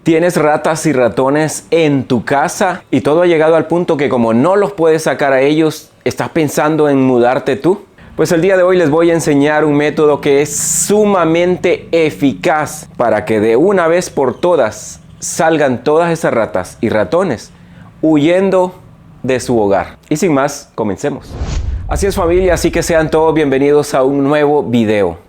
¿Tienes ratas y ratones en tu casa y todo ha llegado al punto que como no los puedes sacar a ellos, estás pensando en mudarte tú? Pues el día de hoy les voy a enseñar un método que es sumamente eficaz para que de una vez por todas salgan todas esas ratas y ratones huyendo de su hogar. Y sin más, comencemos. Así es, familia, así que sean todos bienvenidos a un nuevo video.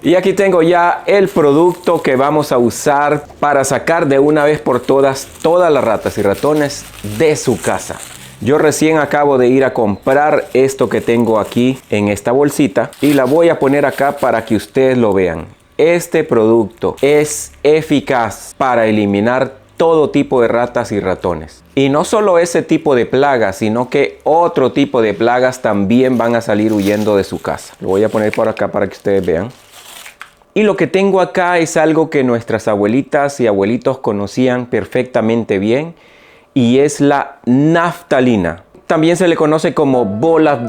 Y aquí tengo ya el producto que vamos a usar para sacar de una vez por todas las ratas y ratones de su casa. Yo recién acabo de ir a comprar esto que tengo aquí en esta bolsita y la voy a poner acá para que ustedes lo vean. Este producto es eficaz para eliminar todo tipo de ratas y ratones. Y no solo ese tipo de plagas, sino que otro tipo de plagas también van a salir huyendo de su casa. Lo voy a poner por acá para que ustedes vean. Y lo que tengo acá es algo que nuestras abuelitas y abuelitos conocían perfectamente bien, y es la naftalina. También se le conoce como bolas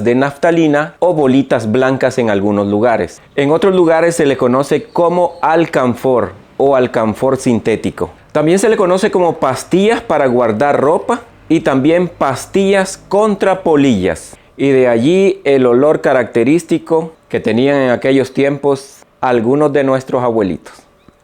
de naftalina o bolitas blancas en algunos lugares. En otros lugares se le conoce como alcanfor o alcanfor sintético. También se le conoce como pastillas para guardar ropa y también pastillas contra polillas. Y de allí el olor característico que tenían en aquellos tiempos algunos de nuestros abuelitos.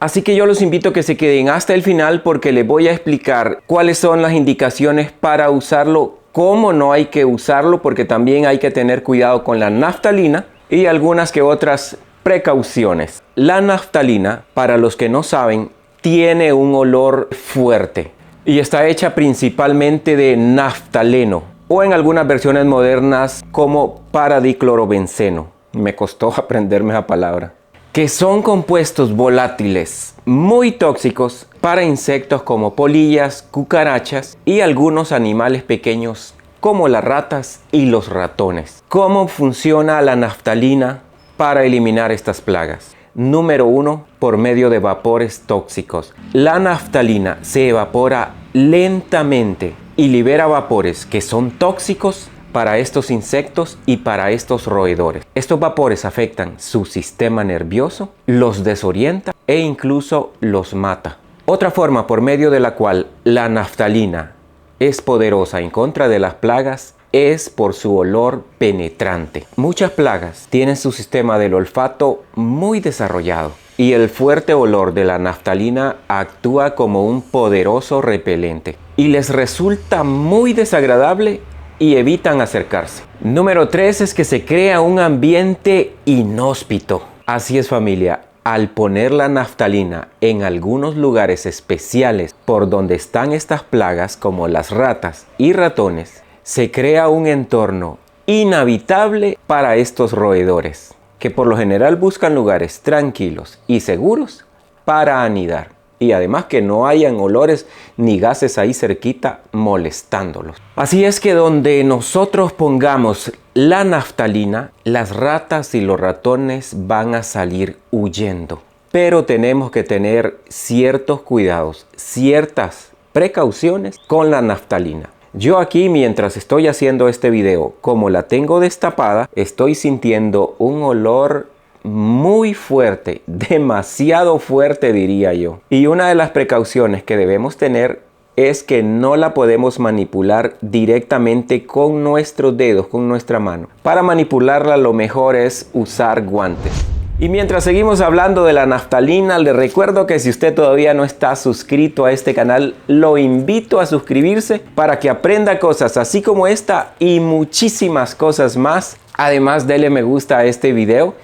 Así que yo los invito a que se queden hasta el final porque les voy a explicar cuáles son las indicaciones para usarlo, cómo no hay que usarlo, porque también hay que tener cuidado con la naftalina y algunas que otras precauciones. La naftalina, para los que no saben, tiene un olor fuerte y está hecha principalmente de naftaleno o en algunas versiones modernas como paradiclorobenceno. Me costó aprenderme esa palabra. Que son compuestos volátiles muy tóxicos para insectos como polillas, cucarachas y algunos animales pequeños como las ratas y los ratones. ¿Cómo funciona la naftalina para eliminar estas plagas? Número 1, por medio de vapores tóxicos. La naftalina se evapora lentamente y libera vapores que son tóxicos para estos insectos y para estos roedores. Estos vapores afectan su sistema nervioso, los desorienta e incluso los mata. Otra forma por medio de la cual la naftalina es poderosa en contra de las plagas es por su olor penetrante. Muchas plagas tienen su sistema del olfato muy desarrollado y el fuerte olor de la naftalina actúa como un poderoso repelente y les resulta muy desagradable y evitan acercarse. Número 3 es que se crea un ambiente inhóspito. Así es, familia. Al poner la naftalina en algunos lugares especiales por donde están estas plagas como las ratas y ratones, se crea un entorno inhabitable para estos roedores, que por lo general buscan lugares tranquilos y seguros para anidar. Y además que no hayan olores ni gases ahí cerquita molestándolos. Así es que donde nosotros pongamos la naftalina, las ratas y los ratones van a salir huyendo. Pero tenemos que tener ciertos cuidados, ciertas precauciones con la naftalina. Yo aquí, mientras estoy haciendo este video, como la tengo destapada, estoy sintiendo un olor muy fuerte, demasiado fuerte diría yo. Y una de las precauciones que debemos tener es que no la podemos manipular directamente con nuestros dedos, con nuestra mano. Para manipularla lo mejor es usar guantes. Y mientras seguimos hablando de la naftalina, les recuerdo que si usted todavía no está suscrito a este canal, lo invito a suscribirse para que aprenda cosas así como esta y muchísimas cosas más. Además, dele me gusta a este video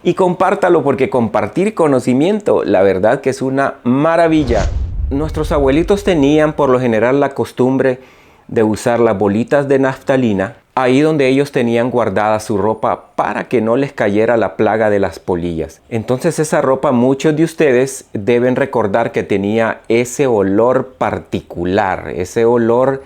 y compártalo, porque compartir conocimiento, la verdad que es una maravilla. Nuestros abuelitos tenían por lo general la costumbre de usar las bolitas de naftalina ahí donde ellos tenían guardada su ropa para que no les cayera la plaga de las polillas. Entonces esa ropa, muchos de ustedes deben recordar que tenía ese olor particular, ese olor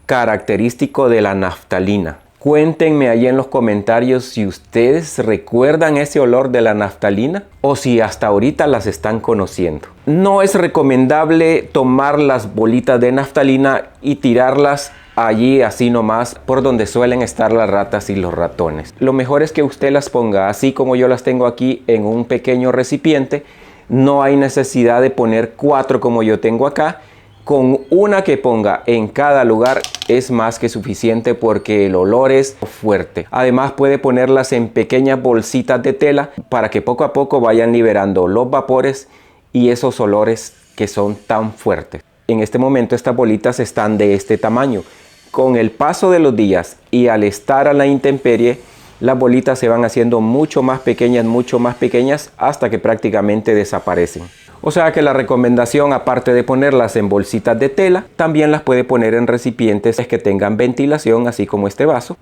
característico de la naftalina. Cuéntenme ahí en los comentarios si ustedes recuerdan ese olor de la naftalina o si hasta ahorita las están conociendo. No es recomendable tomar las bolitas de naftalina y tirarlas allí así nomás por donde suelen estar las ratas y los ratones. Lo mejor es que usted las ponga así como yo las tengo aquí en un pequeño recipiente. No hay necesidad de poner 4 como yo tengo acá. Con una que ponga en cada lugar es más que suficiente porque el olor es fuerte. Además puede ponerlas en pequeñas bolsitas de tela para que poco a poco vayan liberando los vapores y esos olores que son tan fuertes. En este momento estas bolitas están de este tamaño. Con el paso de los días y al estar a la intemperie, las bolitas se van haciendo mucho más pequeñas hasta que prácticamente desaparecen. O sea que la recomendación, aparte de ponerlas en bolsitas de tela, también las puede poner en recipientes que tengan ventilación, así como este vaso.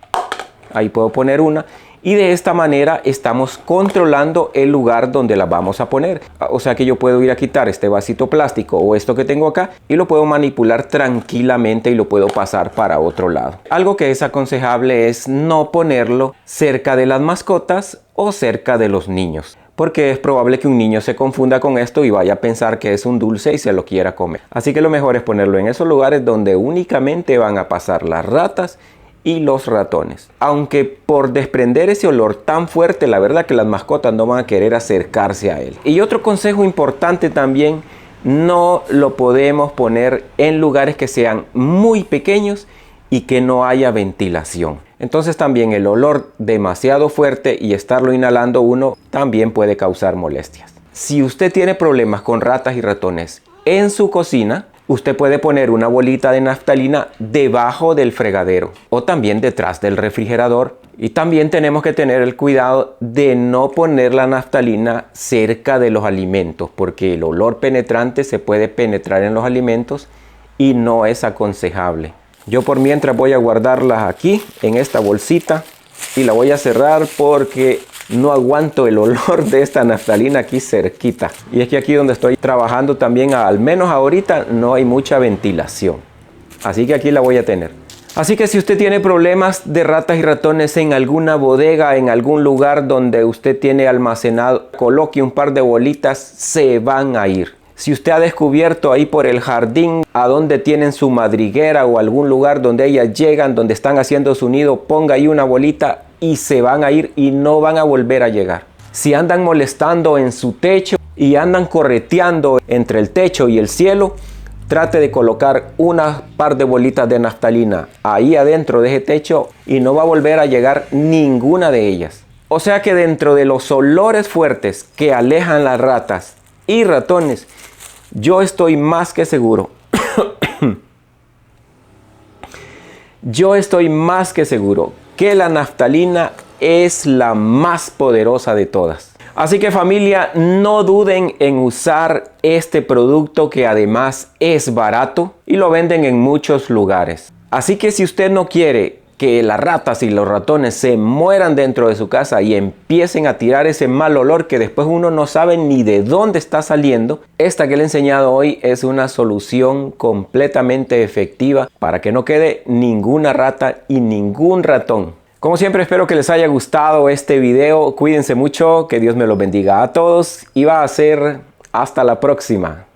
Ahí puedo poner una. Y de esta manera estamos controlando el lugar donde las vamos a poner. O sea que yo puedo ir a quitar este vasito plástico o esto que tengo acá y lo puedo manipular tranquilamente y lo puedo pasar para otro lado. Algo que es aconsejable es no ponerlo cerca de las mascotas o cerca de los niños, porque es probable que un niño se confunda con esto y vaya a pensar que es un dulce y se lo quiera comer. Así que lo mejor es ponerlo en esos lugares donde únicamente van a pasar las ratas y los ratones. Aunque por desprender ese olor tan fuerte, la verdad que las mascotas no van a querer acercarse a él. Y otro consejo importante también, no lo podemos poner en lugares que sean muy pequeños y que no haya ventilación. Entonces también el olor demasiado fuerte y estarlo inhalando uno también puede causar molestias. Si usted tiene problemas con ratas y ratones en su cocina, usted puede poner una bolita de naftalina debajo del fregadero o también detrás del refrigerador. Y también tenemos que tener el cuidado de no poner la naftalina cerca de los alimentos, porque el olor penetrante se puede penetrar en los alimentos y no es aconsejable. Yo por mientras voy a guardarlas aquí en esta bolsita y la voy a cerrar porque no aguanto el olor de esta naftalina aquí cerquita. Y es que aquí donde estoy trabajando también, al menos ahorita, no hay mucha ventilación. Así que aquí la voy a tener. Así que si usted tiene problemas de ratas y ratones en alguna bodega, en algún lugar donde usted tiene almacenado, coloque un par de bolitas, se van a ir. Si usted ha descubierto ahí por el jardín a donde tienen su madriguera o algún lugar donde ellas llegan, donde están haciendo su nido, ponga ahí una bolita y se van a ir y no van a volver a llegar. Si andan molestando en su techo y andan correteando entre el techo y el cielo, trate de colocar una par de bolitas de naftalina ahí adentro de ese techo y no va a volver a llegar ninguna de ellas. O sea que dentro de los olores fuertes que alejan las ratas y ratones, yo estoy más que seguro que la naftalina es la más poderosa de todas. Así que familia, no duden en usar este producto que además es barato y lo venden en muchos lugares. Así que si usted no quiere que las ratas y los ratones se mueran dentro de su casa y empiecen a tirar ese mal olor que después uno no sabe ni de dónde está saliendo, esta que le he enseñado hoy es una solución completamente efectiva para que no quede ninguna rata y ningún ratón. Como siempre, espero que les haya gustado este video. Cuídense mucho, que Dios me los bendiga a todos y va a ser hasta la próxima.